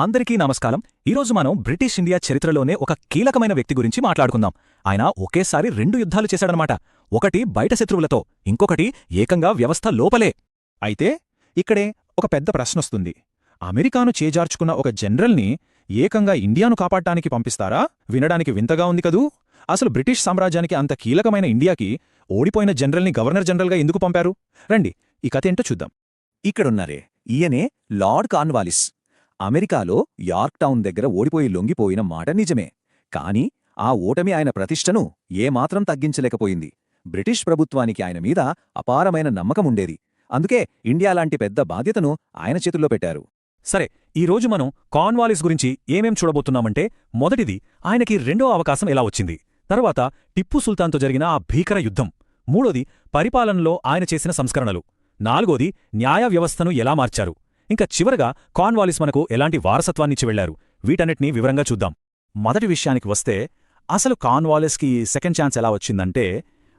అందరికీ నమస్కారం. ఈరోజు మనం బ్రిటిష్ ఇండియా చరిత్రలోనే ఒక కీలకమైన వ్యక్తి గురించి మాట్లాడుకుందాం. ఆయన ఒకేసారి 2 యుద్ధాలు చేశాడనమాట. ఒకటి బయట శత్రువులతో, ఇంకొకటి ఏకంగా వ్యవస్థ లోపలే. అయితే ఇక్కడే ఒక పెద్ద ప్రశ్నొస్తుంది. అమెరికాను చేజార్చుకున్న ఒక జనరల్ని ఏకంగా ఇండియాను కాపాడటానికి పంపిస్తారా? వినడానికి వింతగా ఉంది కదూ. అసలు బ్రిటిష్ సామ్రాజ్యానికి అంత కీలకమైన ఇండియాకి ఓడిపోయిన జనరల్ని గవర్నర్ జనరల్గా ఎందుకు పంపారు? రండి, ఈ కథేంటో చూద్దాం. ఇక్కడున్నారే, ఈయనే లార్డ్ కార్న్వాలిస్. అమెరికాలో యార్క్ టౌన్ దగ్గర ఓడిపోయి లొంగిపోయిన మాట నిజమే. కాని ఆ ఓటమి ఆయన ప్రతిష్టను ఏమాత్రం తగ్గించలేకపోయింది. బ్రిటిష్ ప్రభుత్వానికి ఆయన మీద అపారమైన నమ్మకముండేది. అందుకే ఇండియా లాంటి పెద్ద బాధ్యతను ఆయన చేతుల్లో పెట్టారు. సరే, ఈరోజు మనం కార్న్వాలిస్ గురించి ఏమేం చూడబోతున్నామంటే, మొదటిది ఆయనకి 2వ అవకాశం ఎలా వచ్చింది, తర్వాత టిప్పు సుల్తాన్తో జరిగిన ఆ భీకర యుద్ధం, మూడోది పరిపాలనలో ఆయన చేసిన సంస్కరణలు, నాలుగోది న్యాయ వ్యవస్థను ఎలా మార్చారు, ఇంకా చివరగా కార్న్వాలిస్ మనకు ఎలాంటి వారసత్వాన్నిచ్చి వెళ్లారు. వీటన్నిటినీ వివరంగా చూద్దాం. మొదటి విషయానికి వస్తే, అసలు కార్న్వాలిస్కి సెకండ్ ఛాన్స్ ఎలా వచ్చిందంటే,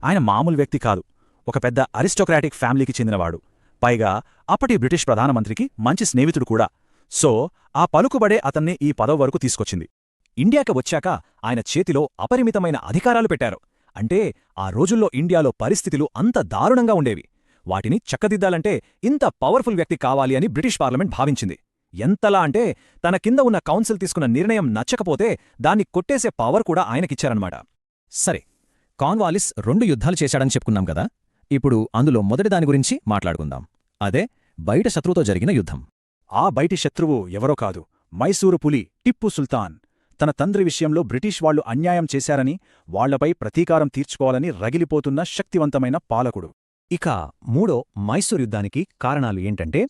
ఆయన మామూలు వ్యక్తి కాదు, ఒక పెద్ద అరిస్టోక్రాటిక్ ఫ్యామిలీకి చెందినవాడు. పైగా అప్పటి బ్రిటిష్ ప్రధానమంత్రికి మంచి స్నేహితుడు కూడా. సో ఆ పలుకుబడే అతన్ని ఈ పదవి వరకు తీసుకొచ్చింది. ఇండియాకి వచ్చాక ఆయన చేతిలో అపరిమితమైన అధికారాలు పెట్టారు. అంటే ఆ రోజుల్లో ఇండియాలో పరిస్థితులు అంత దారుణంగా ఉండేవి. వాటిని చక్కదిద్దాలంటే ఇంత పవర్ఫుల్ వ్యక్తి కావాలి అని బ్రిటిష్ పార్లమెంట్ భావించింది. ఎంతలా అంటే, తన కింద ఉన్న కౌన్సిల్ తీసుకున్న నిర్ణయం నచ్చకపోతే దాన్ని కొట్టేసే పవర్ కూడా ఆయనకిచ్చారన్నమాట. సరే, కార్న్వాలిస్ 2 యుద్ధాలు చేశాడని చెప్పుకున్నాం కదా. ఇప్పుడు అందులో మొదటి దాని గురించి మాట్లాడుకుందాం. అదే బయట శత్రువుతో జరిగిన యుద్ధం. ఆ బయటి శత్రువు ఎవరో కాదు, మైసూరు పులి టిప్పు సుల్తాన్. తన తండ్రి విషయంలో బ్రిటిష్ వాళ్లు అన్యాయం చేశారని, వాళ్లపై ప్రతీకారం తీర్చుకోవాలని రగిలిపోతున్న శక్తివంతమైన పాలకుడు. ఇక మూడో మైసూర్ యుద్ధానికి కారణాలు ఏంటంటే,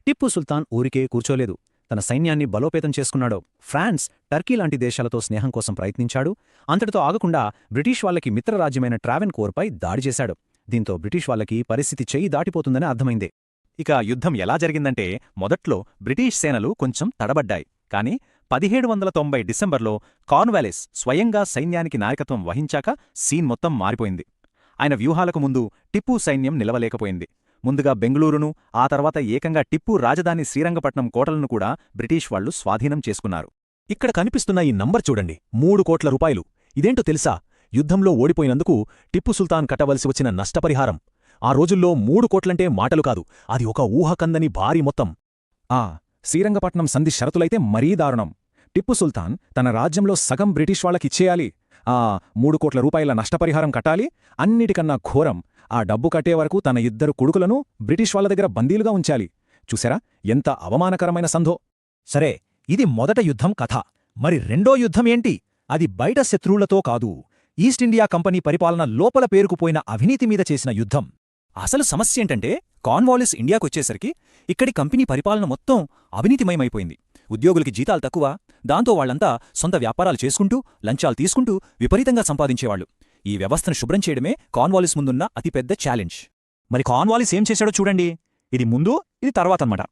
టిప్పు సుల్తాన్ ఊరికే కూర్చోలేదు. తన సైన్యాన్ని బలోపేతం చేసుకున్నాడు. ఫ్రాన్స్, టర్కీ లాంటి దేశాలతో స్నేహం కోసం ప్రయత్నించాడు. అంతటితో ఆగకుండా బ్రిటిష్ వాళ్లకి మిత్రరాజ్యమైన ట్రావెన్కోర్పై దాడి చేశాడు. దీంతో బ్రిటిష్ వాళ్లకి పరిస్థితి చెయ్యి దాటిపోతుందని అర్థమైందే. ఇక యుద్ధం ఎలా జరిగిందంటే, మొదట్లో బ్రిటిష్ సేనలు కొంచెం తడబడ్డాయి. కాని 1790 డిసెంబర్లో కార్న్వాలిస్ స్వయంగా సైన్యానికి నాయకత్వం వహించాక సీన్ మొత్తం మారిపోయింది. ఆయన వ్యూహాలకు ముందు టిప్పు సైన్యం నిలవలేకపోయింది. ముందుగా బెంగళూరును, ఆ తర్వాత ఏకంగా టిప్పు రాజధాని శ్రీరంగపట్నం కోటలను కూడా బ్రిటిష్ వాళ్లు స్వాధీనం చేసుకున్నారు. ఇక్కడ కనిపిస్తున్న ఈ నంబర్ చూడండి, 3 కోట్ల రూపాయలు. ఇదేంటో తెలుసా? యుద్ధంలో ఓడిపోయినందుకు టిప్పు సుల్తాన్ కట్టవలసి వచ్చిన నష్టపరిహారం. ఆ రోజుల్లో 3 కోట్లంటే మాటలు కాదు, అది ఒక ఊహకందని భారీ మొత్తం. శ్రీరంగపట్నం సంధి షరతులైతే మరీ దారుణం. టిప్పు సుల్తాన్ తన రాజ్యంలో సగం బ్రిటిష్ వాళ్లకిచ్చేయాలి. 3 కోట్ల రూపాయల నష్టపరిహారం కట్టాలి. అన్నిటికన్నా ఘోరం, ఆ డబ్బు కట్టే వరకు తన 2 కొడుకులను బ్రిటిష్ వాళ్ల దగ్గర బందీలుగా ఉంచాలి. చూసారా ఎంత అవమానకరమైన సంధో. సరే, ఇది మొదట యుద్ధం కథ. మరి రెండో యుద్ధం ఏంటి? అది బయట శత్రువులతో కాదు, ఈస్ట్ ఇండియా కంపెనీ పరిపాలన లోపల పేరుకుపోయిన అవినీతి మీద చేసిన యుద్ధం. అసలు సమస్య ఏంటంటే, కార్న్వాలిస్ ఇండియాకొచ్చేసరికి ఇక్కడి కంపెనీ పరిపాలన మొత్తం అవినీతిమయమైపోయింది. ఉద్యోగులకి జీతాలు తక్కువ, దాంతో వాళ్లంతా సొంత వ్యాపారాలు చేసుకుంటూ, లంచాలు తీసుకుంటూ విపరీతంగా సంపాదించేవాళ్లు. ఈ వ్యవస్థను శుభ్రం చేయడమే కార్న్వాలిస్ ముందున్న అతిపెద్ద ఛాలెంజ్. మరి కార్న్వాలిస్ ఏం చేశాడో చూడండి. ఇది ముందు, ఇది తర్వాతన్నమాట.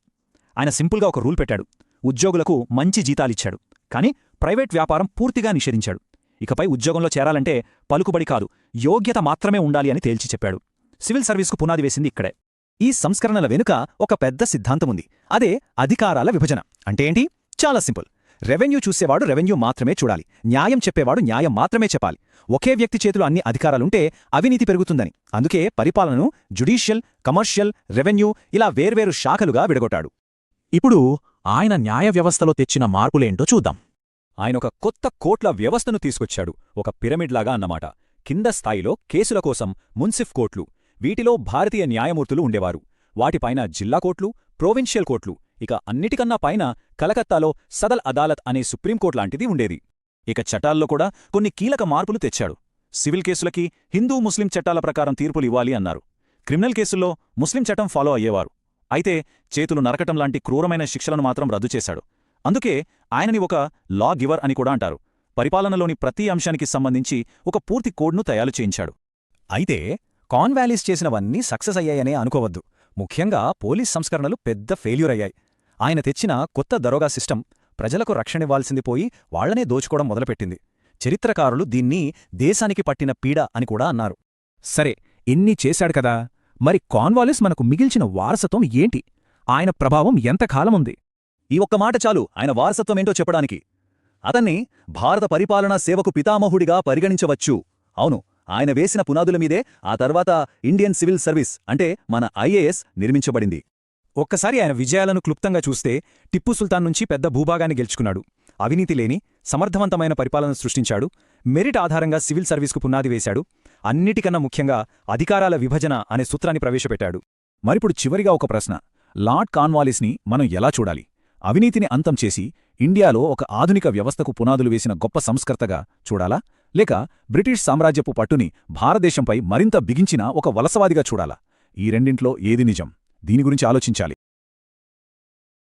ఆయన సింపుల్గా ఒక రూల్ పెట్టాడు. ఉద్యోగులకు మంచి జీతాలిచ్చాడు, కాని ప్రైవేట్ వ్యాపారం పూర్తిగా నిషేధించాడు. ఇకపై ఉద్యోగంలో చేరాలంటే పలుకుబడి కాదు, యోగ్యత మాత్రమే ఉండాలి అని తేల్చి చెప్పాడు. సివిల్ సర్వీస్కు పునాది వేసింది ఇక్కడే. ఈ సంస్కరణల వెనుక ఒక పెద్ద సిద్ధాంతముంది. అదే అధికారాల విభజన. అంటే ఏంటి? చాలా సింపుల్. రెవెన్యూ చూసేవాడు రెవెన్యూ మాత్రమే చూడాలి, న్యాయం చెప్పేవాడు న్యాయం మాత్రమే చెప్పాలి. ఒకే వ్యక్తి చేతిలో అన్ని అధికారాలుంటే అవినీతి పెరుగుతుందని. అందుకే పరిపాలనను జ్యుడీషియల్, కమర్షియల్, రెవెన్యూ ఇలా వేర్వేరు శాఖలుగా విడగొట్టాడు. ఇప్పుడు ఆయన న్యాయ వ్యవస్థలో తెచ్చిన మార్పులేంటో చూద్దాం. ఆయనొక కొత్త కోర్ట్ల వ్యవస్థను తీసుకొచ్చాడు. ఒక పిరమిడ్లాగా అన్నమాట. కింద స్థాయిలో కేసుల కోసం మున్సిఫ్ కోర్ట్లు, వీటిలో భారతీయ న్యాయమూర్తులు ఉండేవారు. వాటిపైన జిల్లా కోర్ట్లు, ప్రొవిన్షియల్ కోర్ట్లు, ఇక అన్నిటికన్నా పైన కలకత్తాలో సదల్ అదాలత్ అనే సుప్రీంకోర్టు లాంటిది ఉండేది. ఇక చట్టాల్లో కూడా కొన్ని కీలక మార్పులు తెచ్చాడు. సివిల్ కేసులకి హిందూ ముస్లిం చట్టాల ప్రకారం తీర్పులు ఇవ్వాలి అన్నారు. క్రిమినల్ కేసుల్లో ముస్లిం చట్టం ఫాలో అయ్యేవారు. అయితే చేతులు నరకటం లాంటి క్రూరమైన శిక్షలను మాత్రం రద్దు చేశాడు. అందుకే ఆయనని ఒక లా గివర్ అని కూడా అంటారు. పరిపాలనలోని ప్రతి అంశానికి సంబంధించి ఒక పూర్తి కోడ్ను తయారు చేయించాడు. అయితే కార్న్వాలిస్ చేసినవన్నీ సక్సెస్ అయ్యాయనే అనుకోవద్దు. ముఖ్యంగా పోలీస్ సంస్కరణలు పెద్ద ఫెయిల్యూర్ అయ్యాయి. ఆయన తెచ్చిన కొత్త దరోగా సిస్టమ్ ప్రజలకు రక్షణివ్వాల్సింది పోయి వాళ్లనే దోచుకోవడం మొదలుపెట్టింది. చరిత్రకారులు దీన్ని దేశానికి పట్టిన పీడ అని కూడా అన్నారు. సరే, ఇన్ని చేశాడు కదా, మరి కార్న్వాలిస్ మనకు మిగిల్చిన వారసత్వం ఏంటి? ఆయన ప్రభావం ఎంతకాలముంది? ఈ ఒక్క మాట చాలు ఆయన వారసత్వమేంటో చెప్పడానికి. అతన్ని భారత పరిపాలనా సేవకు పితామహుడిగా పరిగణించవచ్చు. అవును, ఆయన వేసిన పునాదుల మీదే ఆ తర్వాత ఇండియన్ సివిల్ సర్వీస్ అంటే మన ఐఏఎస్ నిర్మించబడింది. ఒక్కసారి ఆయన విజయాలను క్లుప్తంగా చూస్తే టిప్పు సుల్తాన్ నుంచి పెద్ద భూభాగాన్ని గెలుచుకున్నాడు. అవినీతి లేని సమర్థవంతమైన పరిపాలన సృష్టించాడు. మెరిట్ ఆధారంగా సివిల్ సర్వీస్కు పునాది వేశాడు. అన్నిటికన్నా ముఖ్యంగా అధికారాల విభజన అనే సూత్రాన్ని ప్రవేశపెట్టాడు. మరిప్పుడు చివరిగా ఒక ప్రశ్న. లార్డ్ కార్న్వాలిస్ని మనం ఎలా చూడాలి? అవినీతిని అంతం చేసి ఇండియాలో ఒక ఆధునిక వ్యవస్థకు పునాదులు వేసిన గొప్ప సంస్కర్తగా చూడాలా, లేక బ్రిటిష్ సామ్రాజ్యపు పట్టుని భారతదేశంపై మరింత బిగించిన ఒక వలసవాదిగా చూడాలా? ఈ రెండింట్లో ఏది నిజం? దీని గురించి ఆలోచించాలి.